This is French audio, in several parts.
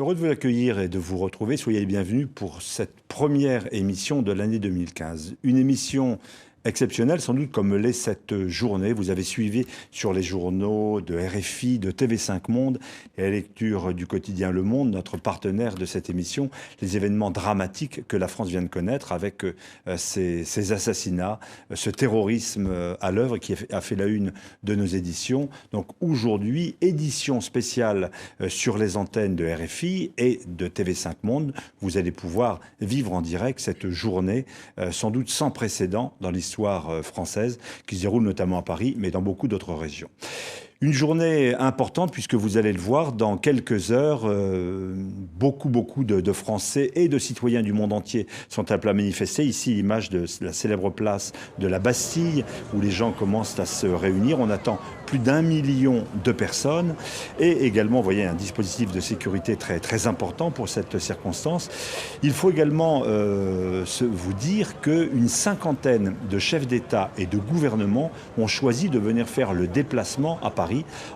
heureux de vous accueillir et de vous retrouver. Soyez les bienvenus pour cette première émission de l'année 2015. Une émission exceptionnelle, sans doute comme l'est cette journée. Vous avez suivi sur les journaux de RFI, de TV5 Monde et la lecture du quotidien Le Monde, notre partenaire de cette émission, les événements dramatiques que la France vient de connaître avec ces assassinats, ce terrorisme à l'œuvre qui a fait la une de nos éditions. Donc aujourd'hui, édition spéciale sur les antennes de RFI et de TV5 Monde. Vous allez pouvoir vivre en direct cette journée, sans doute sans précédent dans l'histoire française, qui se déroule notamment à Paris, mais dans beaucoup d'autres régions. Une journée importante puisque vous allez le voir, dans quelques heures, beaucoup de Français et de citoyens du monde entier sont appelés à manifester. Ici, l'image de la célèbre place de la Bastille où les gens commencent à se réunir. On attend plus d'1 million de personnes et également, vous voyez, un dispositif de sécurité très important pour cette circonstance. Il faut également vous dire qu'une cinquantaine de chefs d'État et de gouvernement ont choisi de venir faire le déplacement à Paris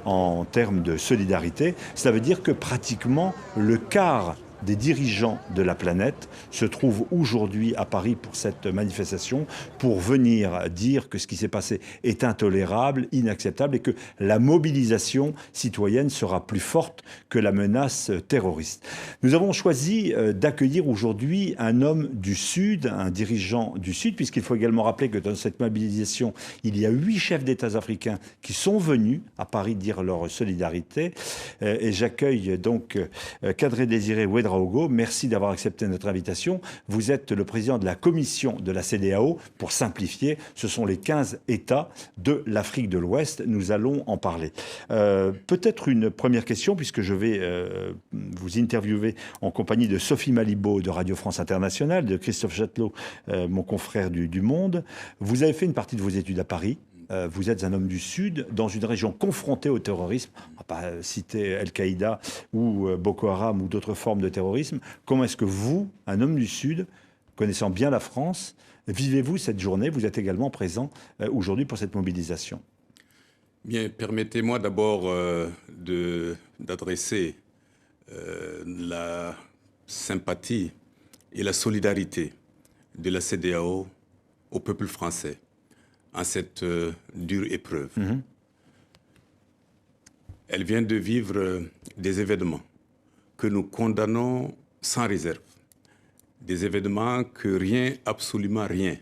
en termes de solidarité. Cela veut dire que pratiquement le quart des dirigeants de la planète se trouvent aujourd'hui à Paris pour cette manifestation, pour venir dire que ce qui s'est passé est intolérable, inacceptable et que la mobilisation citoyenne sera plus forte que la menace terroriste. Nous avons choisi d'accueillir aujourd'hui un homme du Sud, un dirigeant du Sud, puisqu'il faut également rappeler que dans cette mobilisation, il y a 8 chefs d'État africains qui sont venus à Paris dire leur solidarité. Et j'accueille donc Kadri Désiré Ouedraogo. Merci d'avoir accepté notre invitation. Vous êtes le président de la commission de la CEDEAO. Pour simplifier, ce sont les 15 États de l'Afrique de l'Ouest. Nous allons en parler. Peut-être une première question, puisque je vais vous interviewer en compagnie de Sophie Malibaud de Radio France Internationale, de Christophe Chatelot, mon confrère du Monde. Vous avez fait une partie de vos études à Paris. Vous êtes un homme du Sud, dans une région confrontée au terrorisme. On ne va pas citer Al-Qaïda ou Boko Haram ou d'autres formes de terrorisme. Comment est-ce que vous, un homme du Sud, connaissant bien la France, vivez-vous cette journée? Vous êtes également présent aujourd'hui pour cette mobilisation. Bien, permettez-moi d'abord d'adresser la sympathie et la solidarité de la CEDEAO au peuple français en cette dure épreuve. Elle vient de vivre des événements que nous condamnons sans réserve. Des événements que rien, absolument rien,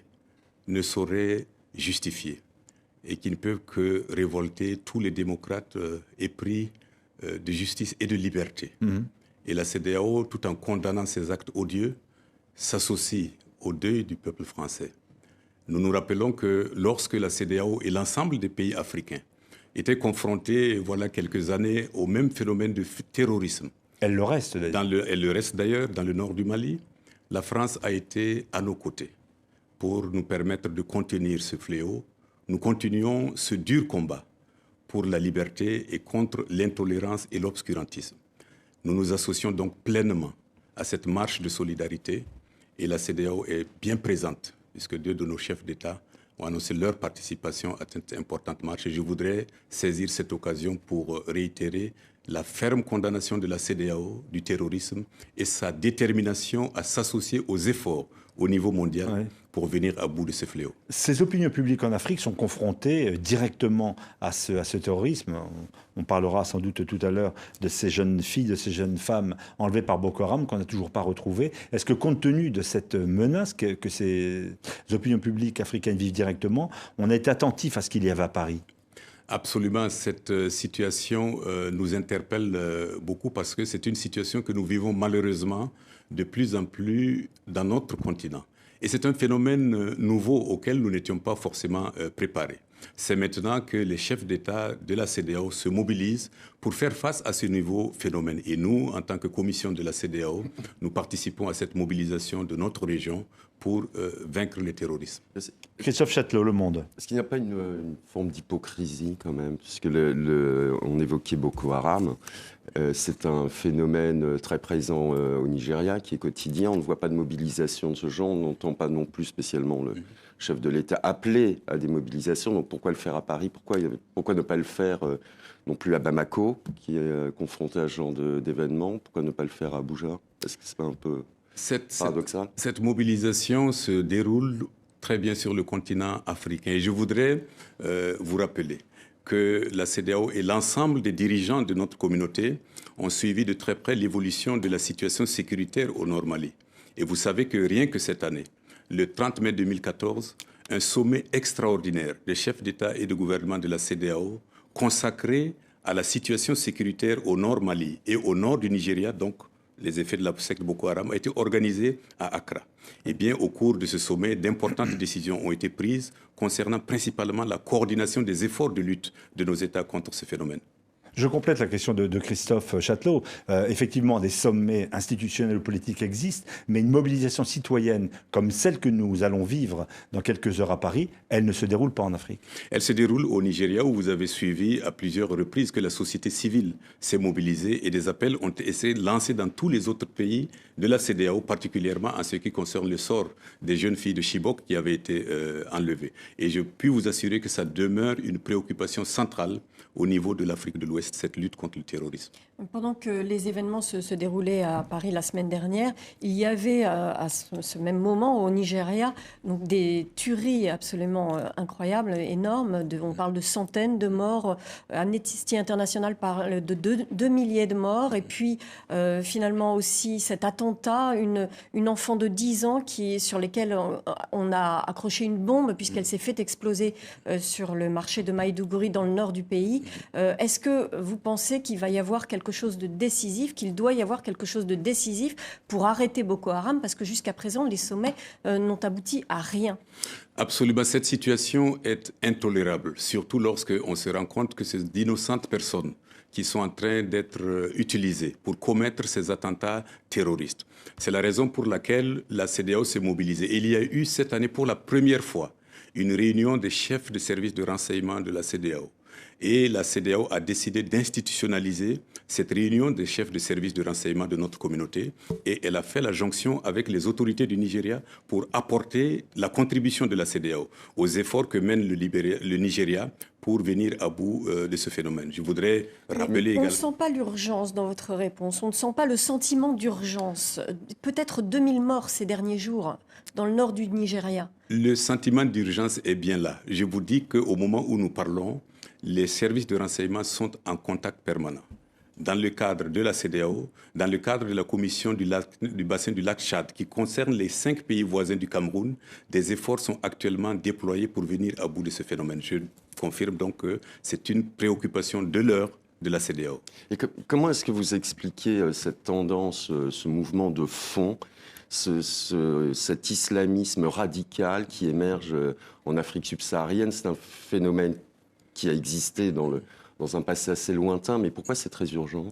ne saurait justifier et qui ne peuvent que révolter tous les démocrates épris de justice et de liberté. Et la CEDEAO, tout en condamnant ces actes odieux, s'associe au deuil du peuple français. Nous nous rappelons que lorsque la CEDEAO et l'ensemble des pays africains étaient confrontés, voilà quelques années, au même phénomène de terrorisme. Elle le reste d'ailleurs. Elle le reste d'ailleurs dans le nord du Mali. La France a été à nos côtés pour nous permettre de contenir ce fléau. Nous continuons ce dur combat pour la liberté et contre l'intolérance et l'obscurantisme. Nous nous associons donc pleinement à cette marche de solidarité et la CEDEAO est bien présente, puisque 2 de nos chefs d'État ont annoncé leur participation à cette importante marche. Et je voudrais saisir cette occasion pour réitérer la ferme condamnation de la CEDEAO du terrorisme et sa détermination à s'associer aux efforts au niveau mondial pour venir à bout de ce fléau. Ces opinions publiques en Afrique sont confrontées directement à ce terrorisme. On parlera sans doute tout à l'heure de ces jeunes filles, de ces jeunes femmes enlevées par Boko Haram qu'on n'a toujours pas retrouvées. Est-ce que compte tenu de cette menace que ces opinions publiques africaines vivent directement, on a été attentif à ce qu'il y avait à Paris ? Absolument, cette situation nous interpelle beaucoup parce que c'est une situation que nous vivons malheureusement de plus en plus dans notre continent. Et c'est un phénomène nouveau auquel nous n'étions pas forcément préparés. C'est maintenant que les chefs d'État de la CEDEAO se mobilisent pour faire face à ce nouveau phénomène. Et nous, en tant que commission de la CEDEAO, nous participons à cette mobilisation de notre région pour vaincre le terrorisme. Christophe Chatelot, Le Monde. Est-ce qu'il n'y a pas une forme d'hypocrisie quand même? Puisque on évoquait Boko Haram, c'est un phénomène très présent au Nigeria qui est quotidien. On ne voit pas de mobilisation de ce genre, on n'entend pas non plus spécialement chef de l'État, appelé à des mobilisations. Donc pourquoi le faire à Paris? Pourquoi ne pas le faire non plus à Bamako, qui est confronté à ce genre d'événements? Pourquoi ne pas le faire à Abuja? Est-ce que c'est pas un peu paradoxal? Cette mobilisation se déroule très bien sur le continent africain. Et je voudrais vous rappeler que la CEDEAO et l'ensemble des dirigeants de notre communauté ont suivi de très près l'évolution de la situation sécuritaire au Nord Mali. Et vous savez que rien que cette année, le 30 mai 2014, un sommet extraordinaire des chefs d'État et de gouvernement de la CEDEAO consacré à la situation sécuritaire au Nord Mali et au nord du Nigeria, donc les effets de la secte Boko Haram, a été organisé à Accra. Eh bien, au cours de ce sommet, d'importantes décisions ont été prises concernant principalement la coordination des efforts de lutte de nos États contre ce phénomène. Je complète la question de Christophe Chatelot. Effectivement, des sommets institutionnels ou politiques existent, mais une mobilisation citoyenne comme celle que nous allons vivre dans quelques heures à Paris, elle ne se déroule pas en Afrique. Elle se déroule au Nigeria, où vous avez suivi à plusieurs reprises que la société civile s'est mobilisée et des appels ont été lancés dans tous les autres pays de la CEDEAO, particulièrement en ce qui concerne le sort des jeunes filles de Chibok qui avaient été enlevées. Et je puis vous assurer que ça demeure une préoccupation centrale au niveau de l'Afrique de l'Ouest, cette lutte contre le terrorisme. Pendant que les événements se déroulaient à Paris la semaine dernière, il y avait à ce même moment au Nigeria donc des tueries absolument incroyables, énormes. On parle de centaines de morts. Amnesty International parle de 2 milliers de morts. Et puis finalement aussi cet attentat, une enfant de 10 ans sur laquelle on a accroché une bombe puisqu'elle s'est fait exploser sur le marché de Maïdougouri dans le nord du pays. Est-ce que vous pensez qu'il va y avoir quelque chose de décisif, qu'il doit y avoir quelque chose de décisif pour arrêter Boko Haram, parce que jusqu'à présent, les sommets n'ont abouti à rien? Absolument, cette situation est intolérable, surtout lorsqu'on se rend compte que c'est d'innocentes personnes qui sont en train d'être utilisées pour commettre ces attentats terroristes. C'est la raison pour laquelle la CEDEAO s'est mobilisée. Et il y a eu cette année pour la première fois une réunion des chefs de services de renseignement de la CEDEAO. Et la CEDEAO a décidé d'institutionnaliser cette réunion des chefs de services de renseignement de notre communauté. Et elle a fait la jonction avec les autorités du Nigeria pour apporter la contribution de la CEDEAO aux efforts que mène le Nigeria pour venir à bout de ce phénomène. Je voudrais rappeler également... On ne sent pas l'urgence dans votre réponse, on ne sent pas le sentiment d'urgence. Peut-être 2000 morts ces derniers jours dans le nord du Nigeria. Le sentiment d'urgence est bien là. Je vous dis qu'au moment où nous parlons, les services de renseignement sont en contact permanent. Dans le cadre de la CEDEAO, dans le cadre de la commission du bassin du lac Tchad, qui concerne les 5 pays voisins du Cameroun, des efforts sont actuellement déployés pour venir à bout de ce phénomène. Je confirme donc que c'est une préoccupation de l'heure de la CEDEAO. Et comment est-ce que vous expliquez cette tendance, ce mouvement de fond, cet islamisme radical qui émerge en Afrique subsaharienne? C'est un phénomène qui a existé dans un passé assez lointain, mais pourquoi c'est très urgent?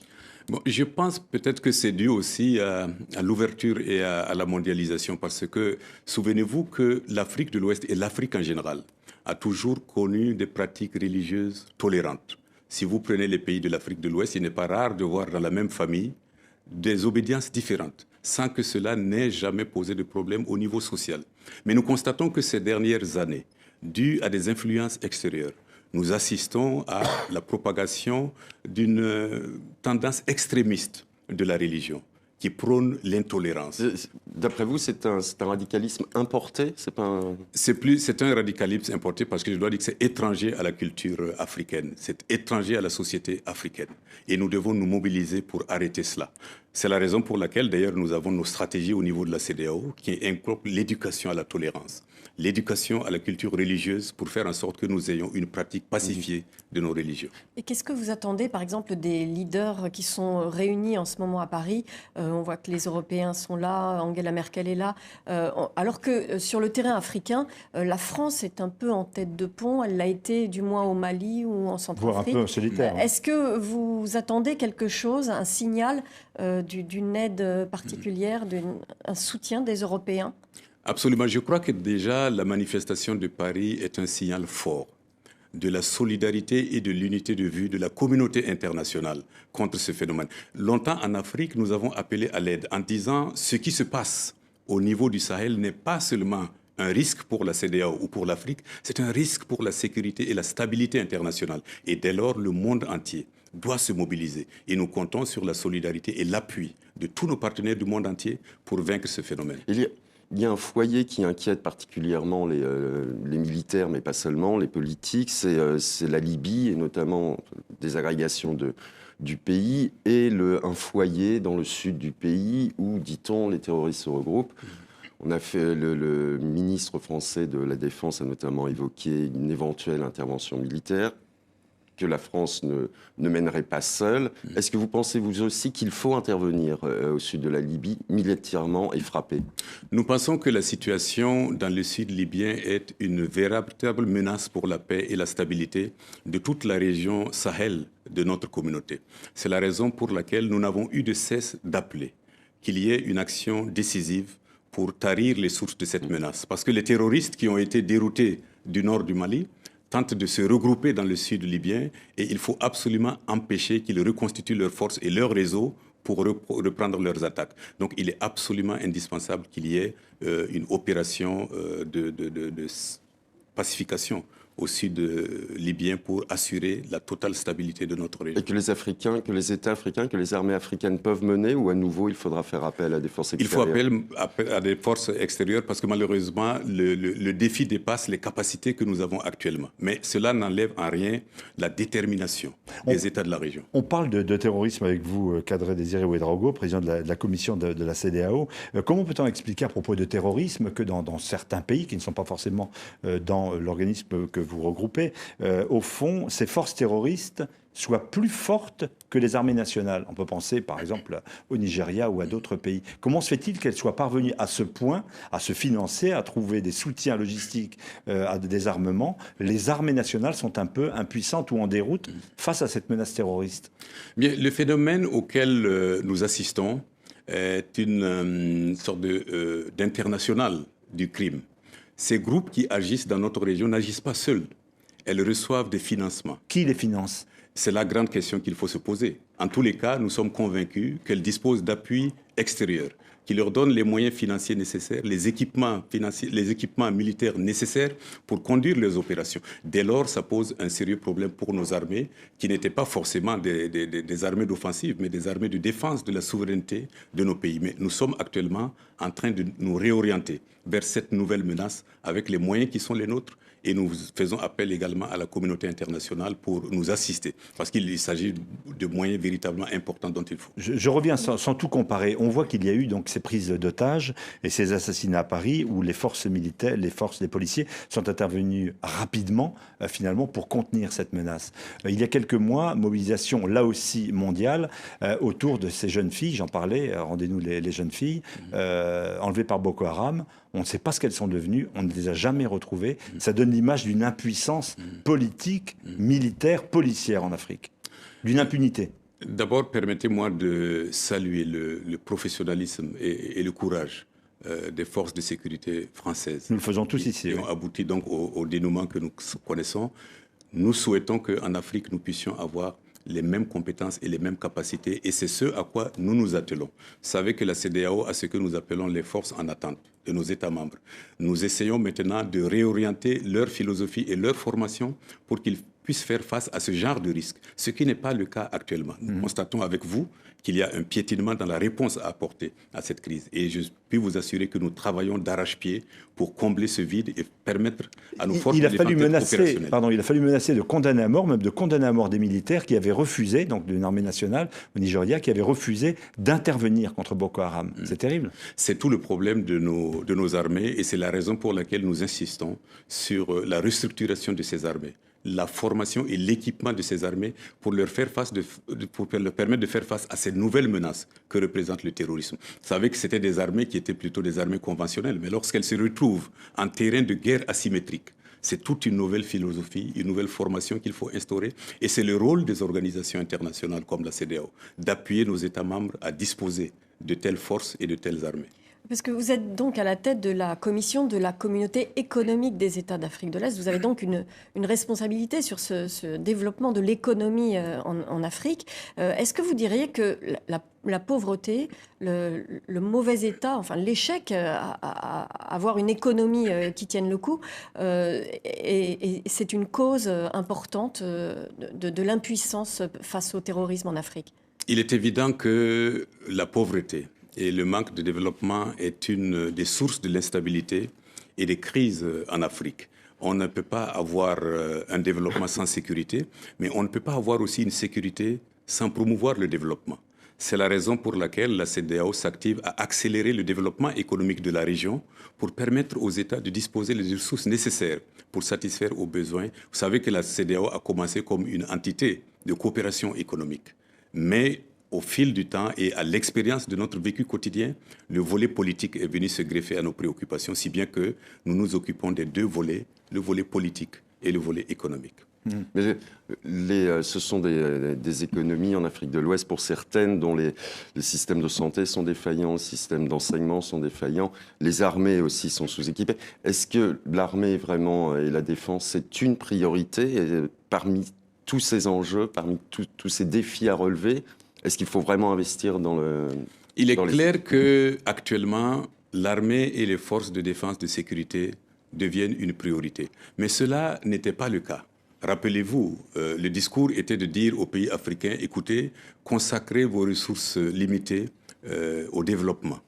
Bon, je pense peut-être que c'est dû aussi à l'ouverture et à la mondialisation, parce que souvenez-vous que l'Afrique de l'Ouest et l'Afrique en général a toujours connu des pratiques religieuses tolérantes. Si vous prenez les pays de l'Afrique de l'Ouest, il n'est pas rare de voir dans la même famille des obédiences différentes, sans que cela n'ait jamais posé de problème au niveau social. Mais nous constatons que ces dernières années, dues à des influences extérieures, nous assistons à la propagation d'une tendance extrémiste de la religion qui prône l'intolérance. D'après vous, c'est un radicalisme importé? C'est un radicalisme importé parce que je dois dire que c'est étranger à la culture africaine, c'est étranger à la société africaine. Et nous devons nous mobiliser pour arrêter cela. C'est la raison pour laquelle, d'ailleurs, nous avons nos stratégies au niveau de la CEDEAO qui incluent l'éducation à la tolérance, l'éducation à la culture religieuse pour faire en sorte que nous ayons une pratique pacifiée de nos religions. Et qu'est-ce que vous attendez, par exemple, des leaders qui sont réunis en ce moment à Paris? On voit que les Européens sont là, Angela Merkel est là, alors que sur le terrain africain, la France est un peu en tête de pont. Elle l'a été du moins au Mali ou en Centrafrique. Voire un peu solitaire. Est-ce que vous attendez quelque chose, un signal d'une aide particulière, un soutien des Européens? Absolument. Je crois que déjà la manifestation de Paris est un signal fort de la solidarité et de l'unité de vue de la communauté internationale contre ce phénomène. Longtemps en Afrique, nous avons appelé à l'aide en disant ce qui se passe au niveau du Sahel n'est pas seulement un risque pour la CEDEAO ou pour l'Afrique, c'est un risque pour la sécurité et la stabilité internationale. Et dès lors, le monde entier doit se mobiliser. Et nous comptons sur la solidarité et l'appui de tous nos partenaires du monde entier pour vaincre ce phénomène. Il y a un foyer qui inquiète particulièrement les militaires, mais pas seulement, les politiques, c'est la Libye, et notamment des agrégations du pays, et un foyer dans le sud du pays où, dit-on, les terroristes se regroupent. On a fait, le ministre français de la Défense a notamment évoqué une éventuelle intervention militaire que la France ne mènerait pas seule. Est-ce que vous pensez, vous aussi, qu'il faut intervenir au sud de la Libye, militairement, et frapper? Nous pensons que la situation dans le sud libyen est une véritable menace pour la paix et la stabilité de toute la région Sahel de notre communauté. C'est la raison pour laquelle nous n'avons eu de cesse d'appeler qu'il y ait une action décisive pour tarir les sources de cette menace. Parce que les terroristes qui ont été déroutés du nord du Mali tentent de se regrouper dans le sud libyen et il faut absolument empêcher qu'ils reconstituent leurs forces et leurs réseaux pour reprendre leurs attaques. Donc il est absolument indispensable qu'il y ait une opération de pacification au sud libyen pour assurer la totale stabilité de notre région. Et que les Africains, que les États africains, que les armées africaines peuvent mener, ou à nouveau il faudra faire appel à des forces extérieures? Il faut appel à des forces extérieures parce que malheureusement le défi dépasse les capacités que nous avons actuellement. Mais cela n'enlève en rien la détermination des États de la région. On parle de terrorisme avec vous, Kadri Désiré Ouédraogo, président de la commission de la CEDEAO. Comment peut-on expliquer à propos de terrorisme que dans certains pays qui ne sont pas forcément dans l'organisme que vous regroupez, au fond, ces forces terroristes soient plus fortes que les armées nationales? On peut penser par exemple au Nigeria ou à d'autres pays. Comment se fait-il qu'elles soient parvenues à ce point, à se financer, à trouver des soutiens logistiques à des armements? Les armées nationales sont un peu impuissantes ou en déroute face à cette menace terroriste. Bien, le phénomène auquel nous assistons est une sorte d'international du crime. Ces groupes qui agissent dans notre région n'agissent pas seuls. Elles reçoivent des financements. Qui les finance? C'est la grande question qu'il faut se poser. En tous les cas, nous sommes convaincus qu'elles disposent d'appuis extérieurs, qui leur donnent les moyens financiers nécessaires, les équipements militaires nécessaires pour conduire les opérations. Dès lors, ça pose un sérieux problème pour nos armées, qui n'étaient pas forcément des armées d'offensive, mais des armées de défense de la souveraineté de nos pays. Mais nous sommes actuellement en train de nous réorienter vers cette nouvelle menace avec les moyens qui sont les nôtres. Et nous faisons appel également à la communauté internationale pour nous assister, parce qu'il s'agit de moyens véritablement importants dont il faut. Je reviens sans tout comparer. On voit qu'il y a eu donc ces prises d'otages et ces assassinats à Paris où les forces militaires, les policiers sont intervenus rapidement finalement pour contenir cette menace. Il y a quelques mois, mobilisation là aussi mondiale autour de ces jeunes filles, j'en parlais, rendez-nous les jeunes filles, enlevées par Boko Haram. On ne sait pas ce qu'elles sont devenues, on ne les a jamais retrouvées. Ça donne l'image d'une impuissance politique, militaire, policière en Afrique, d'une impunité. D'abord, permettez-moi de saluer le professionnalisme et le courage des forces de sécurité françaises. Nous le faisons tous ici. Qui ont abouti donc au dénouement que nous connaissons. Nous souhaitons qu'en Afrique, nous puissions avoir les mêmes compétences et les mêmes capacités. Et c'est ce à quoi nous nous attelons. Vous savez que la CEDEAO a ce que nous appelons les forces en attente de nos États membres. Nous essayons maintenant de réorienter leur philosophie et leur formation pour qu'ils puissent faire face à ce genre de risque, ce qui n'est pas le cas actuellement. Nous constatons avec vous qu'il y a un piétinement dans la réponse à apporter à cette crise. Et je puis vous assurer que nous travaillons d'arrache-pied pour combler ce vide et permettre à nos forces de défense opérationnelles. Il a fallu menacer de condamner à mort, même de condamner à mort des militaires qui avaient refusé, donc d'une armée nationale au Nigeria, qui avaient refusé d'intervenir contre Boko Haram. C'est terrible. C'est tout le problème de nos armées et c'est la raison pour laquelle nous insistons sur la restructuration de ces armées, la formation et l'équipement de ces armées pour leur permettre de faire face à ces nouvelles menaces que représente le terrorisme. Vous savez que c'était des armées qui étaient plutôt des armées conventionnelles, mais lorsqu'elles se retrouvent en terrain de guerre asymétrique, c'est toute une nouvelle philosophie, une nouvelle formation qu'il faut instaurer. Et c'est le rôle des organisations internationales comme la CEDEAO d'appuyer nos États membres à disposer de telles forces et de telles armées. Parce que vous êtes donc à la tête de la commission de la communauté économique des États d'Afrique de l'Est. Vous avez donc une responsabilité sur ce développement de l'économie en Afrique. Est-ce que vous diriez que la pauvreté, le mauvais état, enfin l'échec à avoir une économie qui tienne le coup, et c'est une cause importante de l'impuissance face au terrorisme en Afrique? Il est évident que la pauvreté et le manque de développement est une des sources de l'instabilité et des crises en Afrique. On ne peut pas avoir un développement sans sécurité, mais on ne peut pas avoir aussi une sécurité sans promouvoir le développement. C'est la raison pour laquelle la CEDEAO s'active à accélérer le développement économique de la région pour permettre aux États de disposer des ressources nécessaires pour satisfaire aux besoins. Vous savez que la CEDEAO a commencé comme une entité de coopération économique. Mais au fil du temps et à l'expérience de notre vécu quotidien, le volet politique est venu se greffer à nos préoccupations, si bien que nous nous occupons des deux volets, le volet politique et le volet économique. Mais ce sont des économies en Afrique de l'Ouest, pour certaines, dont les systèmes de santé sont défaillants, les systèmes d'enseignement sont défaillants, les armées aussi sont sous-équipées. Est-ce que l'armée vraiment et la défense, c'est une priorité parmi tous ces enjeux, parmi tous ces défis à relever? Est-ce qu'il faut vraiment investir dans le... Il est clair qu'actuellement, l'armée et les forces de défense de sécurité deviennent une priorité. Mais cela n'était pas le cas. Rappelez-vous, le discours était de dire aux pays africains, écoutez, consacrez vos ressources limitées au développement,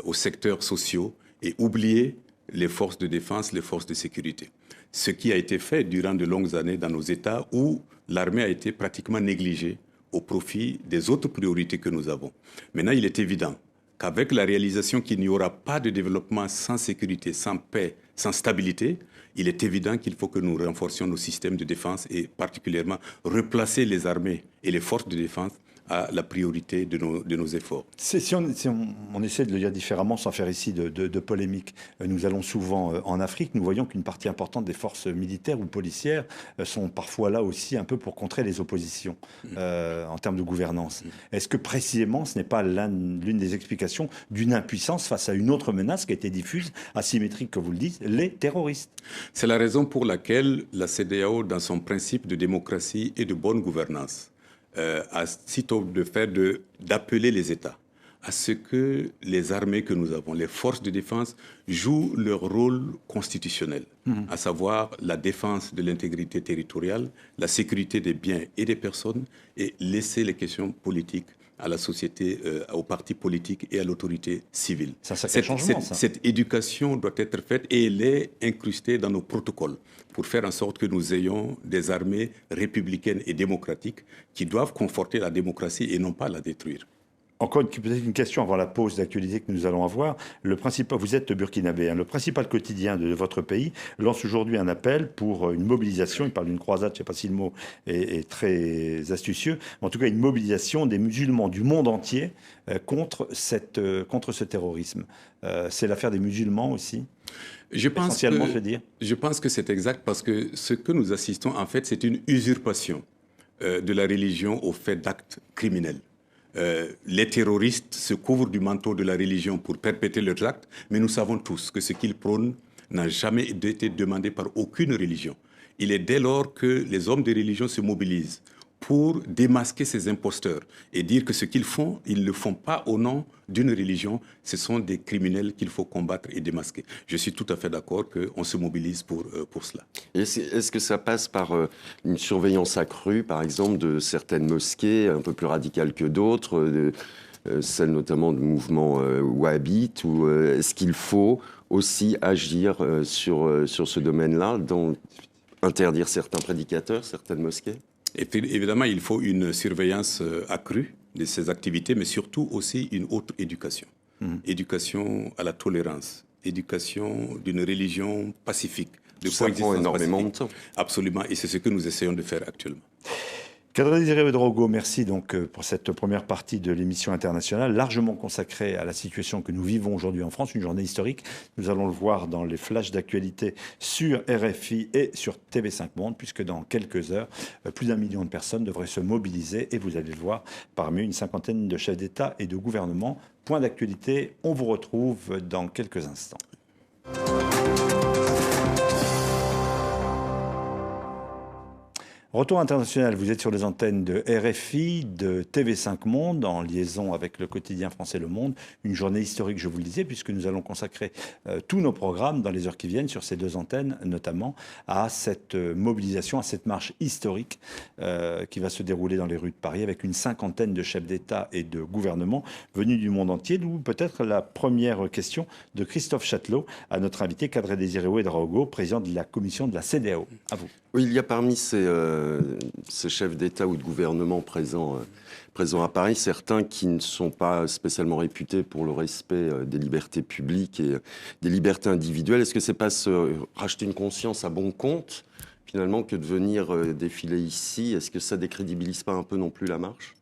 aux secteurs sociaux et oubliez les forces de défense, les forces de sécurité. Ce qui a été fait durant de longues années dans nos États où l'armée a été pratiquement négligée au profit des autres priorités que nous avons. Maintenant, il est évident qu'avec la réalisation qu'il n'y aura pas de développement sans sécurité, sans paix, sans stabilité, il est évident qu'il faut que nous renforcions nos systèmes de défense et particulièrement replacer les armées et les forces de défense à la priorité de nos efforts. Si on essaie de le dire différemment, sans faire ici de polémique, nous allons souvent en Afrique, nous voyons qu'une partie importante des forces militaires ou policières sont parfois là aussi un peu pour contrer les oppositions en termes de gouvernance. Est-ce que précisément ce n'est pas l'une des explications d'une impuissance face à une autre menace qui a été diffuse, asymétrique que vous le dites, les terroristes? C'est la raison pour laquelle la CEDEAO, dans son principe de démocratie et de bonne gouvernance, a sitôt de faire d'appeler les États à ce que les armées que nous avons, les forces de défense, jouent leur rôle constitutionnel, à savoir la défense de l'intégrité territoriale, la sécurité des biens et des personnes, et laisser les questions politiques à la société, aux partis politiques et à l'autorité civile. Cette éducation doit être faite et elle est incrustée dans nos protocoles pour faire en sorte que nous ayons des armées républicaines et démocratiques qui doivent conforter la démocratie et non pas la détruire. Encore peut-être une question avant la pause d'actualité que nous allons avoir. Vous êtes burkinabé. Le principal quotidien de votre pays lance aujourd'hui un appel pour une mobilisation. Il parle d'une croisade, je ne sais pas si le mot est très astucieux. Mais en tout cas, une mobilisation des musulmans du monde entier contre ce terrorisme. C'est l'affaire des musulmans aussi. Je pense que c'est exact parce que ce que nous assistons, en fait, c'est une usurpation de la religion au fait d'actes criminels. Les terroristes se couvrent du manteau de la religion pour perpétrer leurs actes, mais nous savons tous que ce qu'ils prônent n'a jamais été demandé par aucune religion. Il est dès lors que les hommes de religion se mobilisent pour démasquer ces imposteurs et dire que ce qu'ils font, ils ne le font pas au nom d'une religion, ce sont des criminels qu'il faut combattre et démasquer. Je suis tout à fait d'accord qu'on se mobilise pour cela. Est-ce que ça passe par une surveillance accrue, par exemple, de certaines mosquées un peu plus radicales que d'autres, celles notamment de mouvements wahhabites, ou est-ce qu'il faut aussi agir sur ce domaine-là, interdire certains prédicateurs, certaines mosquées? Et évidemment, il faut une surveillance accrue de ces activités, mais surtout aussi une autre éducation. Éducation à la tolérance, éducation d'une religion pacifique, de ça prend énormément de temps. Absolument, et c'est ce que nous essayons de faire actuellement. Kadra Désiré Ouedraogo, merci donc pour cette première partie de l'émission internationale, largement consacrée à la situation que nous vivons aujourd'hui en France, une journée historique. Nous allons le voir dans les flashs d'actualité sur RFI et sur TV5 Monde, puisque dans quelques heures, plus d'1 million de personnes devraient se mobiliser, et vous allez le voir, parmi une cinquantaine de chefs d'État et de gouvernement. Point d'actualité, on vous retrouve dans quelques instants. Retour international, vous êtes sur les antennes de RFI, de TV5 Monde, en liaison avec le quotidien français Le Monde. Une journée historique, je vous le disais, puisque nous allons consacrer tous nos programmes dans les heures qui viennent, sur ces deux antennes, notamment à cette mobilisation, à cette marche historique qui va se dérouler dans les rues de Paris, avec une cinquantaine de chefs d'État et de gouvernement venus du monde entier. D'où peut-être la première question de Christophe Chatelot à notre invité, Kadra Désiré Ouedraogo, président de la commission de la CEDEAO. À vous. Oui, il y a parmi ces chefs d'État ou de gouvernement présents à Paris, certains qui ne sont pas spécialement réputés pour le respect des libertés publiques et des libertés individuelles. Est-ce que c'est pas se racheter une conscience à bon compte, finalement, que de venir défiler ici? Est-ce que ça décrédibilise pas un peu non plus la marche?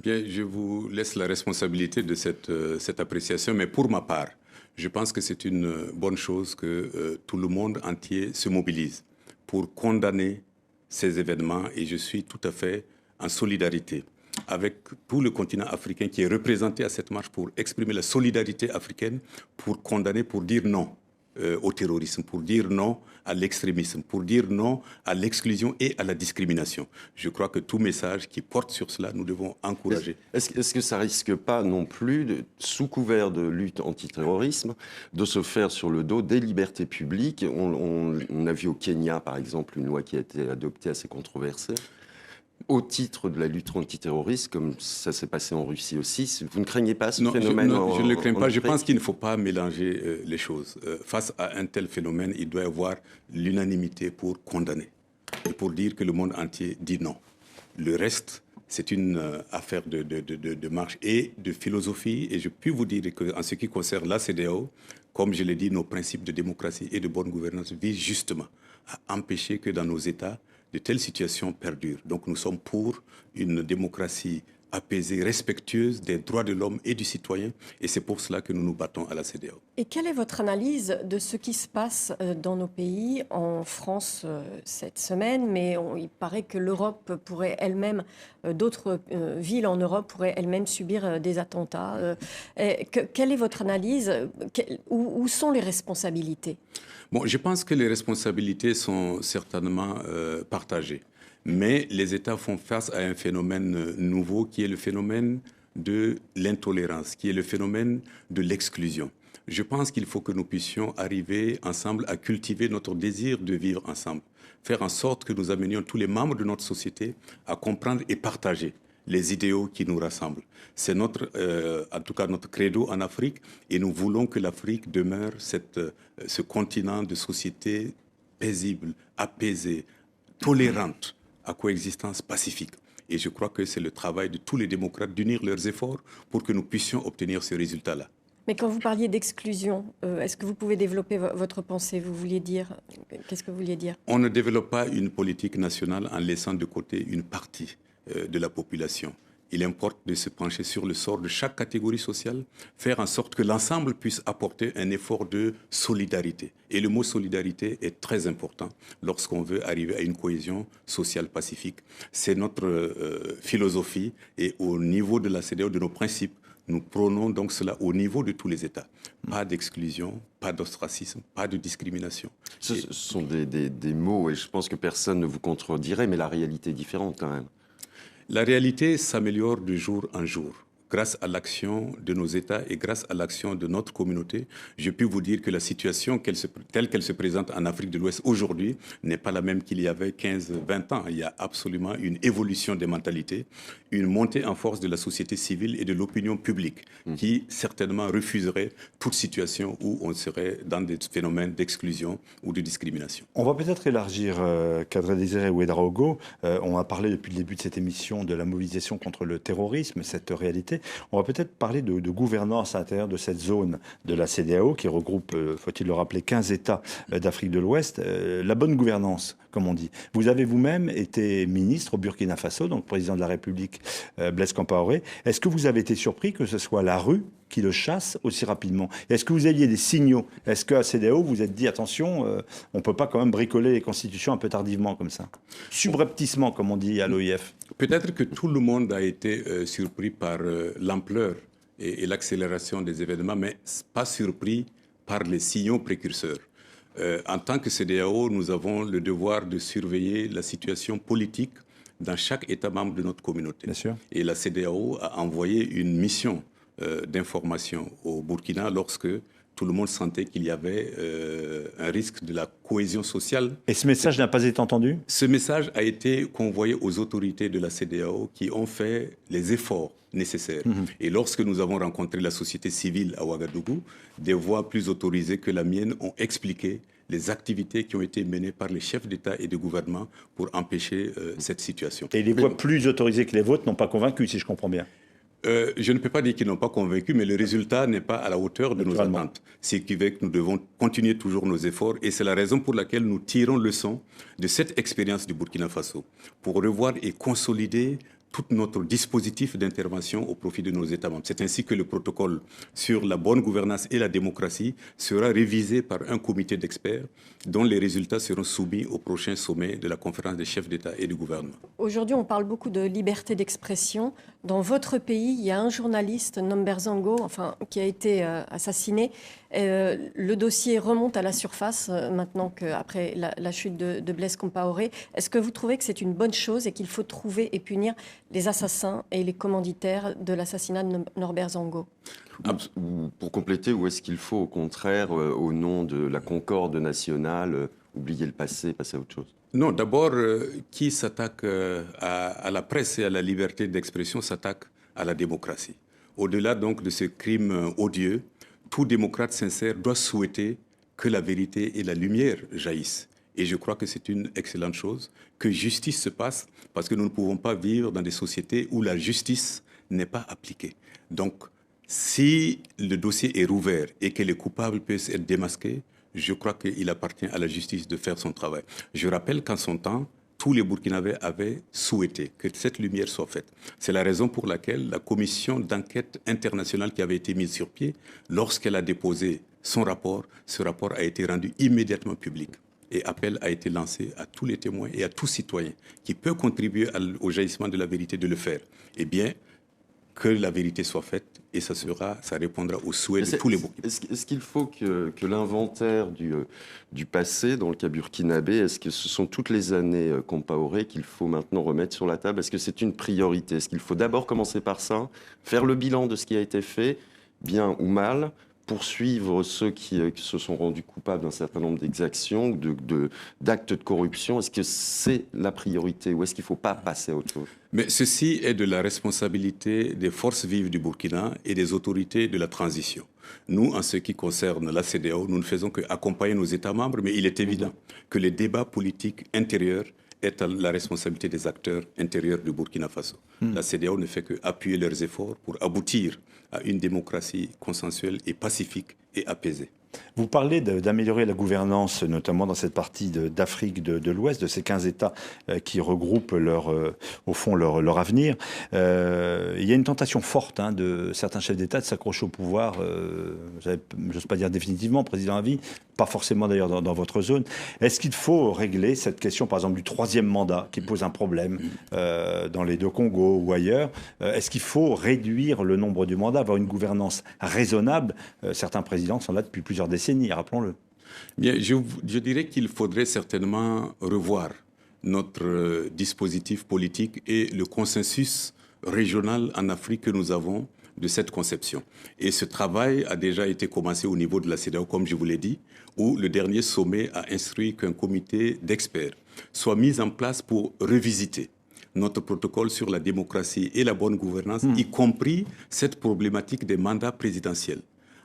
Bien, je vous laisse la responsabilité de cette appréciation, mais pour ma part, je pense que c'est une bonne chose que tout le monde entier se mobilise pour condamner ces événements, et je suis tout à fait en solidarité avec tout le continent africain qui est représenté à cette marche pour exprimer la solidarité africaine, pour condamner, pour dire non au terrorisme, pour dire non à l'extrémisme, pour dire non à l'exclusion et à la discrimination. Je crois que tout message qui porte sur cela, nous devons encourager. Est-ce que ça risque pas non plus, sous couvert de lutte antiterrorisme, de se faire sur le dos des libertés publiques? On a vu au Kenya, par exemple, une loi qui a été adoptée assez controversée au titre de la lutte antiterroriste, comme ça s'est passé en Russie aussi. Vous ne craignez pas ce phénomène? Je ne le crains pas. Je pense qu'il ne faut pas mélanger les choses. Face à un tel phénomène, il doit y avoir l'unanimité pour condamner et pour dire que le monde entier dit non. Le reste, c'est une affaire de marche et de philosophie. Et je puis vous dire qu'en ce qui concerne la CEDEAO, comme je l'ai dit, nos principes de démocratie et de bonne gouvernance visent justement à empêcher que dans nos États, de telles situations perdurent. Donc nous sommes pour une démocratie apaisée, respectueuse des droits de l'homme et du citoyen, et c'est pour cela que nous nous battons à la CEDEAO. Et quelle est votre analyse de ce qui se passe dans nos pays, en France cette semaine, mais il paraît que l'Europe pourrait elle-même, d'autres villes en Europe pourraient elles-mêmes subir des attentats. Quelle est votre analyse? Où sont les responsabilités? Bon, je pense que les responsabilités sont certainement partagées. Mais les États font face à un phénomène nouveau qui est le phénomène de l'intolérance, qui est le phénomène de l'exclusion. Je pense qu'il faut que nous puissions arriver ensemble à cultiver notre désir de vivre ensemble, faire en sorte que nous amenions tous les membres de notre société à comprendre et partager les idéaux qui nous rassemblent. C'est en tout cas notre credo en Afrique, et nous voulons que l'Afrique demeure ce continent de société paisible, apaisée, tolérante, à coexistence pacifique. Et je crois que c'est le travail de tous les démocrates d'unir leurs efforts pour que nous puissions obtenir ce résultat-là. Mais quand vous parliez d'exclusion, est-ce que vous pouvez développer votre pensée? Qu'est-ce que vous vouliez dire? On ne développe pas une politique nationale en laissant de côté une partie de la population. Il importe de se pencher sur le sort de chaque catégorie sociale, faire en sorte que l'ensemble puisse apporter un effort de solidarité. Et le mot solidarité est très important lorsqu'on veut arriver à une cohésion sociale pacifique. C'est notre philosophie, et au niveau de la CEDEAO, de nos principes, nous prônons donc cela au niveau de tous les États. Pas d'exclusion, pas d'ostracisme, pas de discrimination. Ce sont des mots, et je pense que personne ne vous contredirait, mais la réalité est différente quand même. La réalité s'améliore de jour en jour. Grâce à l'action de nos États et grâce à l'action de notre communauté, je peux vous dire que la situation telle qu'elle se présente en Afrique de l'Ouest aujourd'hui n'est pas la même qu'il y avait 15-20 ans. Il y a absolument une évolution des mentalités, une montée en force de la société civile et de l'opinion publique qui certainement refuserait toute situation où on serait dans des phénomènes d'exclusion ou de discrimination. On va peut-être élargir, Kadra Désiré Ouedraogo. On a parlé depuis le début de cette émission de la mobilisation contre le terrorisme, cette réalité. passé. On va peut-être parler de gouvernance à l'intérieur de cette zone de la CEDEAO qui regroupe, faut-il le rappeler, 15 États d'Afrique de l'Ouest. La bonne gouvernance, comme on dit. Vous avez vous-même été ministre au Burkina Faso, donc président de la République Blaise Compaoré. Est-ce que vous avez été surpris que ce soit la rue qui le chasse aussi rapidement? Est-ce que vous aviez des signaux? Est-ce qu'à CEDEAO, vous vous êtes dit, attention, on ne peut pas quand même bricoler les constitutions un peu tardivement comme ça? Subrepticement, comme on dit à l'OIF. Peut-être que tout le monde a été surpris par l'ampleur et l'accélération des événements, mais pas surpris par les signaux précurseurs. En tant que CEDEAO, nous avons le devoir de surveiller la situation politique dans chaque État membre de notre communauté. Bien sûr. Et la CEDEAO a envoyé une mission d'information au Burkina lorsque tout le monde sentait qu'il y avait un risque de la cohésion sociale. Et ce message n'a pas été entendu? Ce message a été convoyé aux autorités de la CEDEAO qui ont fait les efforts nécessaires. Et lorsque nous avons rencontré la société civile à Ouagadougou, des voix plus autorisées que la mienne ont expliqué les activités qui ont été menées par les chefs d'État et de gouvernement pour empêcher cette situation. Et les voix plus autorisées que les vôtres n'ont pas convaincu, si je comprends bien. Je ne peux pas dire qu'ils n'ont pas convaincu, mais le résultat n'est pas à la hauteur de nos attentes. Ce qui fait que nous devons continuer toujours nos efforts et c'est la raison pour laquelle nous tirons leçon de cette expérience du Burkina Faso pour revoir et consolider tout notre dispositif d'intervention au profit de nos États membres. C'est ainsi que le protocole sur la bonne gouvernance et la démocratie sera révisé par un comité d'experts dont les résultats seront soumis au prochain sommet de la conférence des chefs d'État et du gouvernement. Aujourd'hui, on parle beaucoup de liberté d'expression. Dans votre pays, il y a un journaliste, Nomber Zango, qui a été assassiné. Le dossier remonte à la surface maintenant qu'après la chute de Blaise Compaoré. Est-ce que vous trouvez que c'est une bonne chose et qu'il faut trouver et punir les assassins et les commanditaires de l'assassinat de Norbert Zango? Pour compléter, ou est-ce qu'il faut au contraire, au nom de la concorde nationale, oublier le passé, passer à autre chose? Non, d'abord, qui s'attaque à la presse et à la liberté d'expression s'attaque à la démocratie. Au-delà donc de ce crime odieux, tout démocrate sincère doit souhaiter que la vérité et la lumière jaillissent. Et je crois que c'est une excellente chose, que justice se passe, parce que nous ne pouvons pas vivre dans des sociétés où la justice n'est pas appliquée. Donc, si le dossier est rouvert et que les coupables peuvent être démasqués, je crois qu'il appartient à la justice de faire son travail. Je rappelle qu'en son temps, tous les Burkinabés avaient souhaité que cette lumière soit faite. C'est la raison pour laquelle la commission d'enquête internationale qui avait été mise sur pied, lorsqu'elle a déposé son rapport, ce rapport a été rendu immédiatement public. Et appel a été lancé à tous les témoins et à tout citoyen qui peut contribuer au jaillissement de la vérité de le faire. Eh bien, que la vérité soit faite et ça répondra aux souhaits de tous les Burkinabés. Est-ce qu'il faut que l'inventaire du passé dans le cas burkinabé, est-ce que ce sont toutes les années Compaoré qu'il faut maintenant remettre sur la table? Est-ce que c'est une priorité? Est-ce qu'il faut d'abord commencer par ça, faire le bilan de ce qui a été fait, bien ou mal, poursuivre ceux qui se sont rendus coupables d'un certain nombre d'exactions ou d'actes de corruption? Est-ce que c'est la priorité ou est-ce qu'il ne faut pas passer à autre chose? Mais ceci est de la responsabilité des forces vives du Burkina et des autorités de la transition. Nous, en ce qui concerne la CEDEAO, nous ne faisons qu'accompagner nos États membres, mais il est évident que les débats politiques intérieurs est à la responsabilité des acteurs intérieurs du Burkina Faso. La CEDEAO ne fait qu'appuyer leurs efforts pour aboutir à une démocratie consensuelle et pacifique et apaisée. Vous parlez d'améliorer la gouvernance, notamment dans cette partie d'Afrique de l'Ouest, de ces 15 États qui regroupent au fond leur avenir. Il y a une tentation forte de certains chefs d'État de s'accrocher au pouvoir, j'ose pas dire définitivement, président à vie, pas forcément d'ailleurs dans votre zone. Est-ce qu'il faut régler cette question, par exemple, du troisième mandat qui pose un problème dans les deux Congos ou ailleurs? Est-ce qu'il faut réduire le nombre du mandat, avoir une gouvernance raisonnable? Certains présidents sont là depuis plusieurs décennies, rappelons-le. Bien, je dirais qu'il faudrait certainement revoir notre dispositif politique et le consensus régional en Afrique que nous avons de cette conception. Et ce travail a déjà été commencé au niveau de la CEDEAO, comme je vous l'ai dit, où le dernier sommet a instruit qu'un comité d'experts soit mis en place pour revisiter notre protocole sur la démocratie et la bonne gouvernance, y compris cette problématique des mandats présidentiels,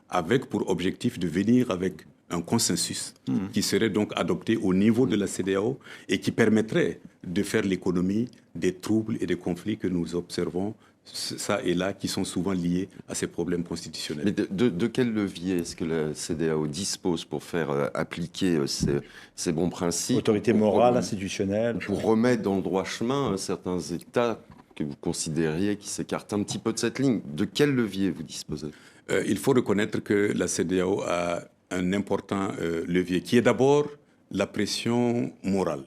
avec pour objectif de venir avec un consensus qui serait donc adopté au niveau de la CEDEAO et qui permettrait de faire l'économie des troubles et des conflits que nous observons ça et là qui sont souvent liés à ces problèmes constitutionnels. Mais de quel levier est-ce que la CEDEAO dispose pour faire appliquer ces bons principes? Autorité morale, institutionnelle. Pour remettre dans le droit chemin certains États que vous considériez qui s'écartent un petit peu de cette ligne. De quel levier vous disposez? Il faut reconnaître que la CEDEAO a un important levier, qui est d'abord la pression morale.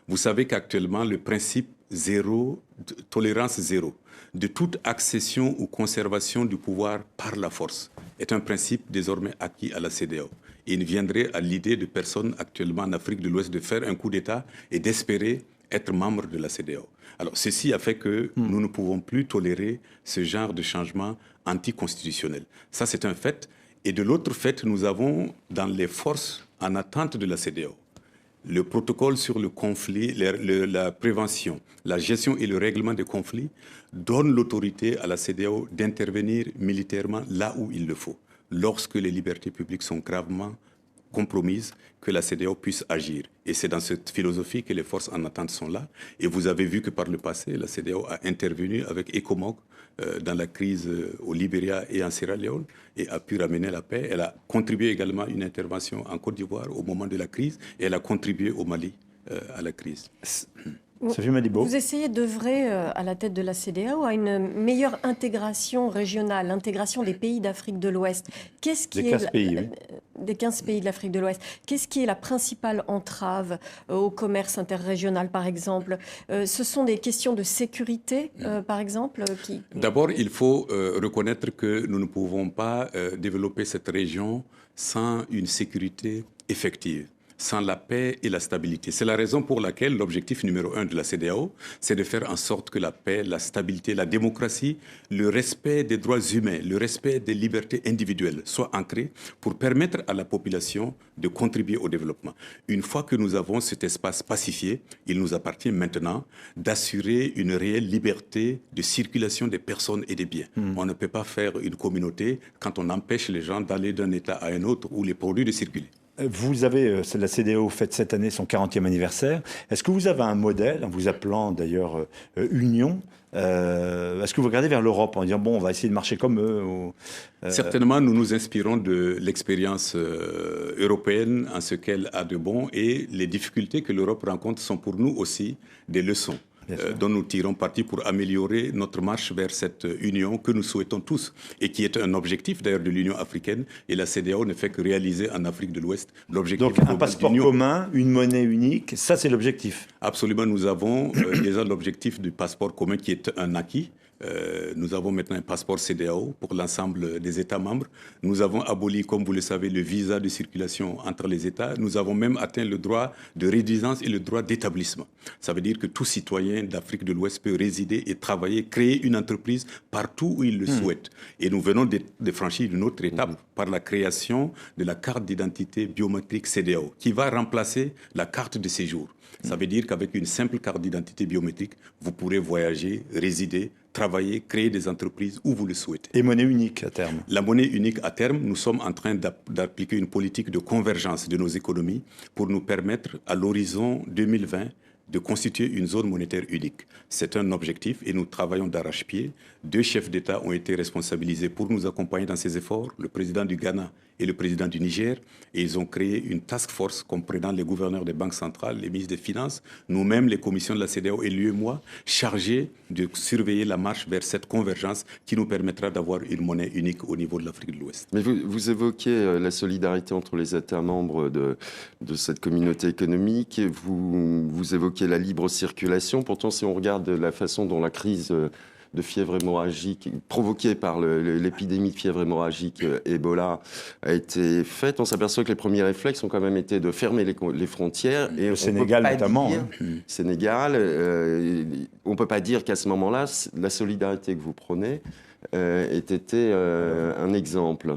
Vous savez qu'actuellement, le principe zéro, tolérance zéro, de toute accession ou conservation du pouvoir par la force, est un principe désormais acquis à la CEDEAO. Il ne viendrait à l'idée de personnes actuellement en Afrique de l'Ouest de faire un coup d'État et d'espérer être membre de la CEDEAO. Alors, ceci a fait que nous ne pouvons plus tolérer ce genre de changement anticonstitutionnel. Ça, c'est un fait. Et de l'autre fait, nous avons dans les forces en attente de la CEDEAO le protocole sur le conflit, la prévention, la gestion et le règlement des conflits donne l'autorité à la CEDEAO d'intervenir militairement là où il le faut, lorsque les libertés publiques sont gravement compromises, que la CEDEAO puisse agir. Et c'est dans cette philosophie que les forces en attente sont là. Et vous avez vu que par le passé, la CEDEAO a intervenu avec ECOMOG dans la crise au Libéria et en Sierra Leone et a pu ramener la paix. Elle a contribué également à une intervention en Côte d'Ivoire au moment de la crise et elle a contribué au Mali à la crise. Sophie Madibo. Vous essayez d'œuvrer à la tête de la CEDEAO à une meilleure intégration régionale, l'intégration des pays d'Afrique de l'Ouest. Qu'est-ce qui Des 15 pays, oui. Des 15 pays de l'Afrique de l'Ouest. Qu'est-ce qui est la principale entrave au commerce interrégional, par exemple? Ce sont des questions de sécurité, par exemple qui... D'abord, il faut reconnaître que nous ne pouvons pas développer cette région sans une sécurité effective, sans la paix et la stabilité. C'est la raison pour laquelle l'objectif numéro 1 de la CEDEAO, c'est de faire en sorte que la paix, la stabilité, la démocratie, le respect des droits humains, le respect des libertés individuelles soient ancrés pour permettre à la population de contribuer au développement. Une fois que nous avons cet espace pacifié, il nous appartient maintenant d'assurer une réelle liberté de circulation des personnes et des biens. On ne peut pas faire une communauté quand on empêche les gens d'aller d'un État à un autre ou les produits de circuler. Vous avez, la CEDEAO fête cette année son 40e anniversaire. Est-ce que vous avez un modèle, en vous appelant d'ailleurs Union, est-ce que vous regardez vers l'Europe en disant, bon, on va essayer de marcher comme eux Certainement, nous nous inspirons de l'expérience européenne en ce qu'elle a de bon et les difficultés que l'Europe rencontre sont pour nous aussi des leçons. Dont nous tirons parti pour améliorer notre marche vers cette union que nous souhaitons tous et qui est un objectif d'ailleurs de l'Union africaine. Et la CEDEAO ne fait que réaliser en Afrique de l'Ouest l'objectif. Donc un passeport commun, une monnaie unique, ça c'est l'objectif. Absolument, nous avons déjà l'objectif du passeport commun qui est un acquis. Nous avons maintenant un passeport CEDEAO pour l'ensemble des États membres. Nous avons aboli, comme vous le savez, le visa de circulation entre les États. Nous avons même atteint le droit de résidence et le droit d'établissement. Ça veut dire que tout citoyen d'Afrique de l'Ouest peut résider et travailler, créer une entreprise partout où il le souhaite. Et nous venons de franchir une autre étape par la création de la carte d'identité biométrique CEDEAO qui va remplacer la carte de séjour. Ça veut dire qu'avec une simple carte d'identité biométrique, vous pourrez voyager, résider, travailler, créer des entreprises où vous le souhaitez. Et monnaie unique à terme. La monnaie unique à terme, nous sommes en train d'appliquer une politique de convergence de nos économies pour nous permettre à l'horizon 2020 de constituer une zone monétaire unique. C'est un objectif et nous travaillons d'arrache-pied. 2 chefs d'État ont été responsabilisés pour nous accompagner dans ces efforts, le président du Ghana et le président du Niger. Et ils ont créé une task force comprenant les gouverneurs des banques centrales, les ministres des Finances, nous-mêmes, les commissions de la CEDEAO et l'UEMOA, chargés de surveiller la marche vers cette convergence qui nous permettra d'avoir une monnaie unique au niveau de l'Afrique de l'Ouest. Mais vous évoquez la solidarité entre les États membres de cette communauté économique, vous évoquez la libre circulation. Pourtant, si on regarde la façon dont la crise de fièvre hémorragique provoquée par l'épidémie de fièvre hémorragique Ebola a été faite, on s'aperçoit que les premiers réflexes ont quand même été de fermer les frontières. Et le Sénégal notamment. Sénégal, on ne peut pas dire qu'à ce moment-là, la solidarité que vous prenez ait été un exemple.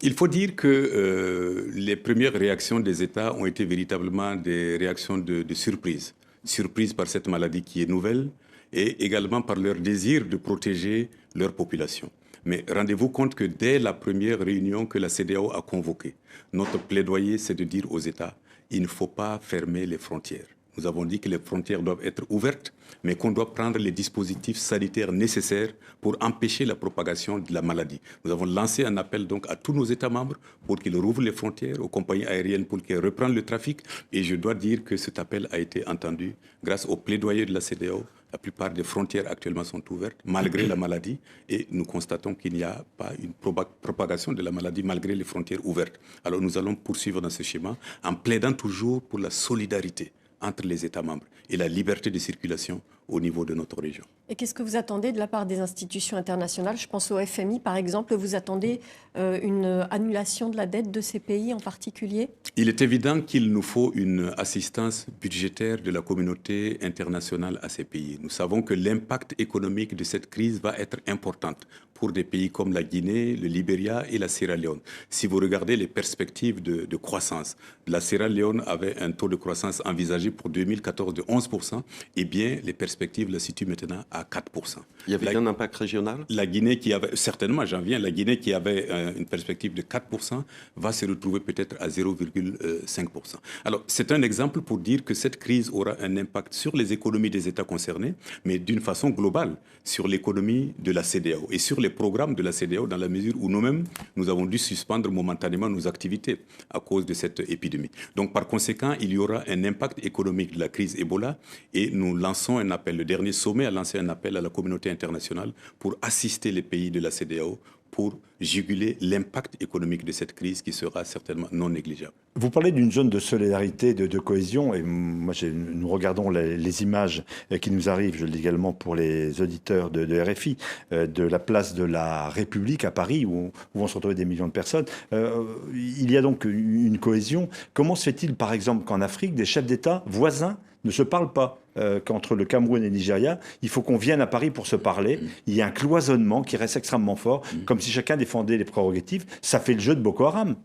Il faut dire que les premières réactions des États ont été véritablement des réactions de surprise. Surprise par cette maladie qui est nouvelle et également par leur désir de protéger leur population. Mais rendez-vous compte que dès la première réunion que la CEDEAO a convoquée, notre plaidoyer, c'est de dire aux États, il ne faut pas fermer les frontières. Nous avons dit que les frontières doivent être ouvertes, mais qu'on doit prendre les dispositifs sanitaires nécessaires pour empêcher la propagation de la maladie. Nous avons lancé un appel donc à tous nos États membres pour qu'ils rouvrent les frontières, aux compagnies aériennes pour qu'elles reprennent le trafic. Et je dois dire que cet appel a été entendu grâce au plaidoyer de la CEDEAO. La plupart des frontières actuellement sont ouvertes malgré la maladie et nous constatons qu'il n'y a pas une propagation de la maladie malgré les frontières ouvertes. Alors nous allons poursuivre dans ce schéma en plaidant toujours pour la solidarité entre les États membres et la liberté de circulation au niveau de notre région. Et qu'est-ce que vous attendez de la part des institutions internationales? Je pense au FMI, par exemple. Vous attendez une annulation de la dette de ces pays en particulier? Il est évident qu'il nous faut une assistance budgétaire de la communauté internationale à ces pays. Nous savons que l'impact économique de cette crise va être important pour des pays comme la Guinée, le Libéria et la Sierra Leone. Si vous regardez les perspectives de croissance, la Sierra Leone avait un taux de croissance envisagé pour 2014 de 11%, et bien les perspectives la situent maintenant à 4%. Il y avait un impact régional? La Guinée qui avait, certainement j'en viens, la Guinée qui avait une perspective de 4% va se retrouver peut-être à 0,5%. Alors c'est un exemple pour dire que cette crise aura un impact sur les économies des États concernés, mais d'une façon globale sur l'économie de la CEDEAO et sur les programmes de la CEDEAO dans la mesure où nous-mêmes, nous avons dû suspendre momentanément nos activités à cause de cette épidémie. Donc par conséquent, il y aura un impact économique de la crise Ebola et nous lançons un appel. Le dernier sommet a lancé un appel à la communauté internationale pour assister les pays de la CEDEAO pour juguler l'impact économique de cette crise qui sera certainement non négligeable. Vous parlez d'une zone de solidarité, de cohésion, et moi, nous regardons les images qui nous arrivent, je le dis également pour les auditeurs de RFI, de la place de la République à Paris, où vont se retrouver des millions de personnes. Il y a donc une cohésion. Comment se fait-il, par exemple, qu'en Afrique, des chefs d'État voisins ne se parlent pas, qu'entre le Cameroun et le Nigeria, il faut qu'on vienne à Paris pour se parler. Il y a un cloisonnement qui reste extrêmement fort, comme si chacun défendait les prérogatives. Ça fait le jeu de Boko Haram.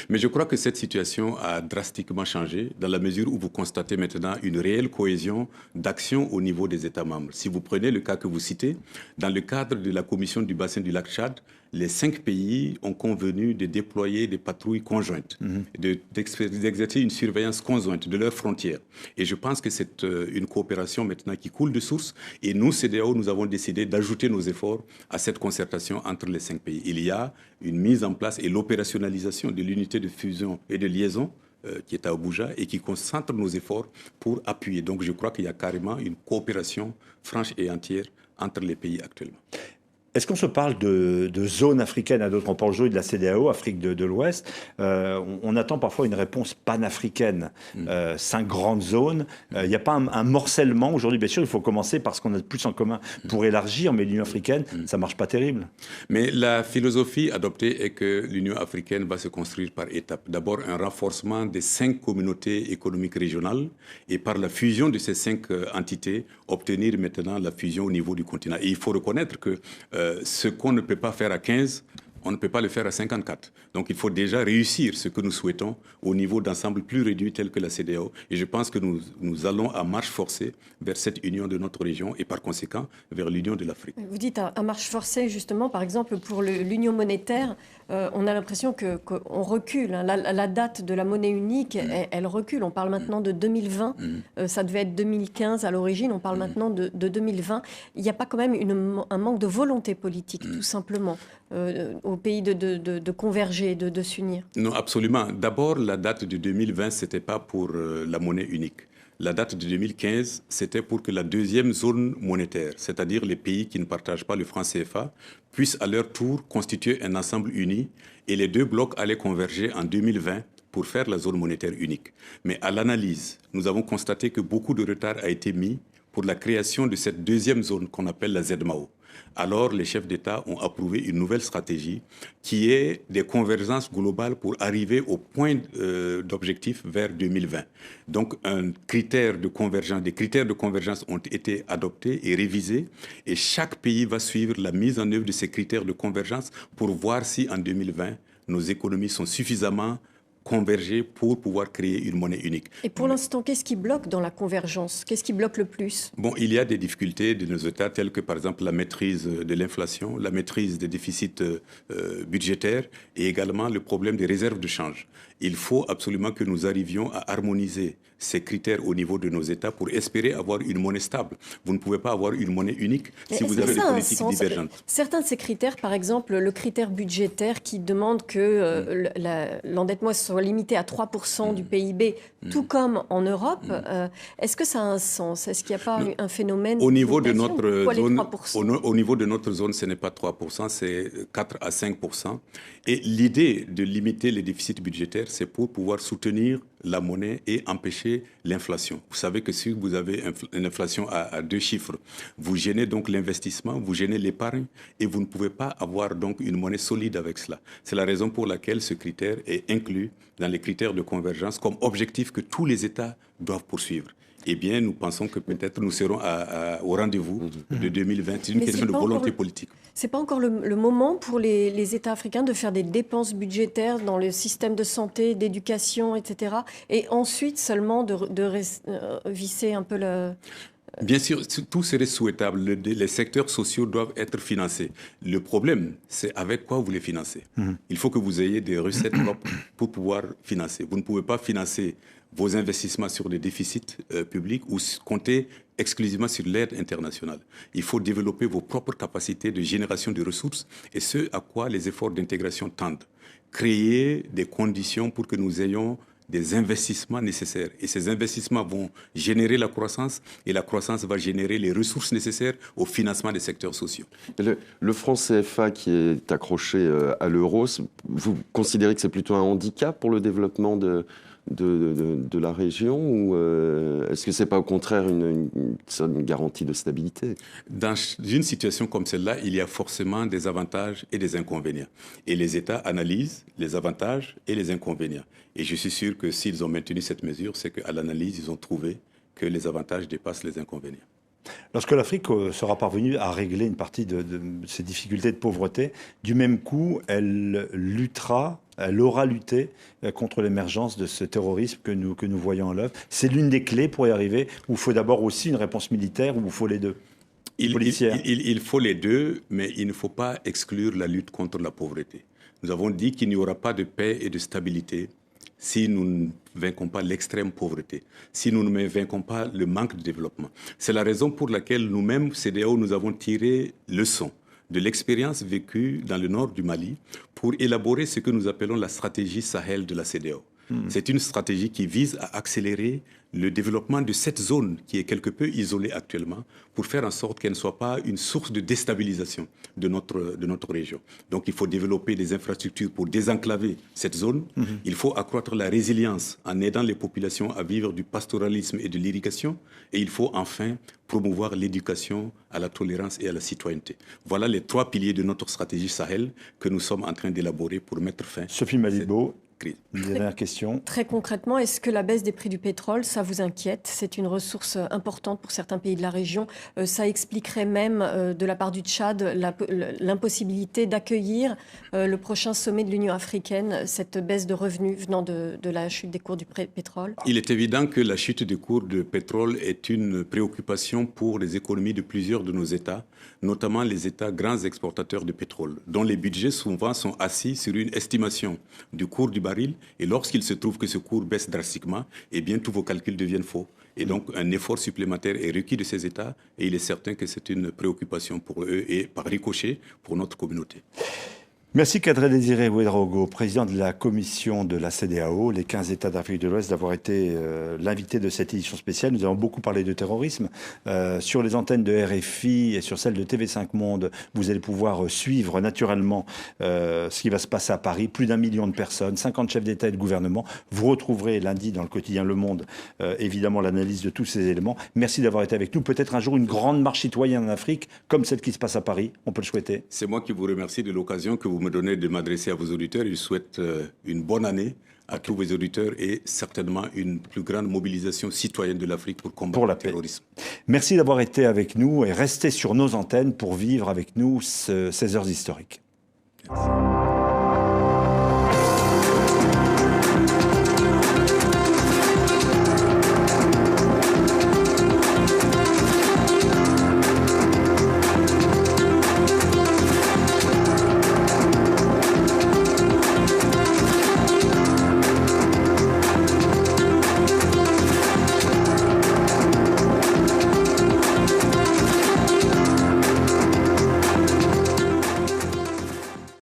Mais je crois que cette situation a drastiquement changé dans la mesure où vous constatez maintenant une réelle cohésion d'action au niveau des États membres. Si vous prenez le cas que vous citez, dans le cadre de la commission du bassin du lac Tchad, les 5 pays ont convenu de déployer des patrouilles conjointes, d'exercer une surveillance conjointe de leurs frontières. Et je pense que c'est une coopération maintenant qui coule de source. Et nous, CEDEAO, nous avons décidé d'ajouter nos efforts à cette concertation entre les 5 pays. Il y a une mise en place et l'opérationnalisation de l'unité de fusion et de liaison qui est à Abuja et qui concentre nos efforts pour appuyer. Donc je crois qu'il y a carrément une coopération franche et entière entre les pays actuellement. Est-ce qu'on se parle de zones africaines à d'autres? On parle aujourd'hui de la CEDEAO, Afrique de l'Ouest. On attend parfois une réponse panafricaine. 5 grandes zones. Il n'y a pas un morcellement aujourd'hui. Bien sûr, il faut commencer parce qu'on a plus en commun pour élargir, mais l'Union africaine, ça ne marche pas terrible. Mais la philosophie adoptée est que l'Union africaine va se construire par étapes. D'abord, un renforcement des 5 communautés économiques régionales et par la fusion de ces 5 entités, obtenir maintenant la fusion au niveau du continent. Et il faut reconnaître que ce qu'on ne peut pas faire à 15, on ne peut pas le faire à 54. Donc il faut déjà réussir ce que nous souhaitons au niveau d'ensemble plus réduit tel que la CEDEAO. Et je pense que nous allons à marche forcée vers cette union de notre région et par conséquent vers l'union de l'Afrique. Vous dites à marche forcée, justement, par exemple, pour l'union monétaire, on a l'impression qu'on recule. Hein. La date de la monnaie unique, elle recule. On parle maintenant de 2020. Ça devait être 2015 à l'origine. On parle maintenant de 2020. Il n'y a pas quand même un manque de volonté politique, tout simplement, au pays de converger, de s'unir? Non, absolument. D'abord, la date de 2020, ce n'était pas pour la monnaie unique. La date de 2015, c'était pour que la deuxième zone monétaire, c'est-à-dire les pays qui ne partagent pas le franc CFA, puissent à leur tour constituer un ensemble uni et les 2 blocs allaient converger en 2020 pour faire la zone monétaire unique. Mais à l'analyse, nous avons constaté que beaucoup de retard a été mis pour la création de cette deuxième zone qu'on appelle la ZMAO. Alors, les chefs d'État ont approuvé une nouvelle stratégie qui est des convergences globales pour arriver au point d'objectif vers 2020. Donc, des critères de convergence ont été adoptés et révisés et chaque pays va suivre la mise en œuvre de ces critères de convergence pour voir si en 2020, nos économies sont suffisamment converger pour pouvoir créer une monnaie unique. Et pour l'instant, qu'est-ce qui bloque dans la convergence? Qu'est-ce qui bloque le plus? Bon, il y a des difficultés de nos États telles que par exemple la maîtrise de l'inflation, la maîtrise des déficits budgétaires et également le problème des réserves de change. Il faut absolument que nous arrivions à harmoniser ces critères au niveau de nos États pour espérer avoir une monnaie stable. Vous ne pouvez pas avoir une monnaie unique si vous avez des politiques divergentes. Certains de ces critères, par exemple, le critère budgétaire qui demande que l'endettement soit limité à 3% du PIB, tout comme en Europe, est-ce que ça a un sens? Est-ce qu'il n'y a pas un phénomène au niveau de notre zone, au niveau de notre zone, ce n'est pas 3%, c'est 4 à 5%. Et l'idée de limiter les déficits budgétaires, c'est pour pouvoir soutenir la monnaie et empêcher l'inflation. Vous savez que si vous avez une inflation à 2 chiffres, vous gênez donc l'investissement, vous gênez l'épargne et vous ne pouvez pas avoir donc une monnaie solide avec cela. C'est la raison pour laquelle ce critère est inclus dans les critères de convergence comme objectif que tous les États doivent poursuivre. Eh bien, nous pensons que peut-être nous serons au rendez-vous de 2020. C'est une question de volonté politique. Ce n'est pas encore le moment pour les États africains de faire des dépenses budgétaires dans le système de santé, d'éducation, etc. Et ensuite seulement de visser un peu le... Bien sûr, tout serait souhaitable. Les secteurs sociaux doivent être financés. Le problème, c'est avec quoi vous les financez. Il faut que vous ayez des recettes propres pour pouvoir financer. Vous ne pouvez pas financer vos investissements sur des déficits publics ou compter exclusivement sur l'aide internationale. Il faut développer vos propres capacités de génération de ressources et ce à quoi les efforts d'intégration tendent. Créer des conditions pour que nous ayons des investissements nécessaires. Et ces investissements vont générer la croissance et la croissance va générer les ressources nécessaires au financement des secteurs sociaux. Le franc CFA qui est accroché à l'euro, vous considérez que c'est plutôt un handicap pour le développement de la région ou est-ce que ce n'est pas au contraire une garantie de stabilité? Dans une situation comme celle-là, il y a forcément des avantages et des inconvénients. Et les États analysent les avantages et les inconvénients. Et je suis sûr que s'ils ont maintenu cette mesure, c'est qu'à l'analyse, ils ont trouvé que les avantages dépassent les inconvénients. Lorsque l'Afrique sera parvenue à régler une partie de ses difficultés de pauvreté, du même coup, elle aura lutté contre l'émergence de ce terrorisme que nous voyons en l'œuvre. C'est l'une des clés pour y arriver, où il faut d'abord aussi une réponse militaire, ou il faut les deux. Il faut les deux, mais il ne faut pas exclure la lutte contre la pauvreté. Nous avons dit qu'il n'y aura pas de paix et de stabilité si nous ne vaincons pas l'extrême pauvreté, si nous ne vaincons pas le manque de développement. C'est la raison pour laquelle nous-mêmes, CEDEAO, nous avons tiré leçon de l'expérience vécue dans le nord du Mali pour élaborer ce que nous appelons la stratégie Sahel de la CEDEAO. C'est une stratégie qui vise à accélérer le développement de cette zone qui est quelque peu isolée actuellement pour faire en sorte qu'elle ne soit pas une source de déstabilisation de notre région. Donc il faut développer des infrastructures pour désenclaver cette zone. Il faut accroître la résilience en aidant les populations à vivre du pastoralisme et de l'irrigation. Et il faut enfin promouvoir l'éducation à la tolérance et à la citoyenneté. Voilà les 3 piliers de notre stratégie Sahel que nous sommes en train d'élaborer pour mettre fin. Sophie Malibo, une dernière question. Très concrètement, est-ce que la baisse des prix du pétrole, ça vous inquiète? C'est une ressource importante pour certains pays de la région. Ça expliquerait même, de la part du Tchad, l'impossibilité d'accueillir le prochain sommet de l'Union africaine, cette baisse de revenus venant de la chute des cours du pétrole? Il est évident que la chute des cours du pétrole est une préoccupation pour les économies de plusieurs de nos États, notamment les États grands exportateurs de pétrole, dont les budgets souvent sont assis sur une estimation du cours du baril. Et lorsqu'il se trouve que ce cours baisse drastiquement, eh bien, tous vos calculs deviennent faux. Et donc, un effort supplémentaire est requis de ces États et il est certain que c'est une préoccupation pour eux et par ricochet pour notre communauté. Merci Kadri Désiré Ouedraogo, président de la commission de la CEDEAO, les 15 États d'Afrique de l'Ouest, d'avoir été l'invité de cette édition spéciale. Nous avons beaucoup parlé de terrorisme. Sur les antennes de RFI et sur celles de TV5 Monde, vous allez pouvoir suivre naturellement ce qui va se passer à Paris. Plus d'1 million de personnes, 50 chefs d'État et de gouvernement. Vous retrouverez lundi dans le quotidien Le Monde, évidemment, l'analyse de tous ces éléments. Merci d'avoir été avec nous. Peut-être un jour une grande marche citoyenne en Afrique, comme celle qui se passe à Paris. On peut le souhaiter. C'est moi qui vous remercie de l'occasion que vous me donnez de m'adresser à vos auditeurs. Je souhaite une bonne année à tous vos auditeurs et certainement une plus grande mobilisation citoyenne de l'Afrique pour combattre le terrorisme. Merci d'avoir été avec nous et restez sur nos antennes pour vivre avec nous ces heures historiques. Merci.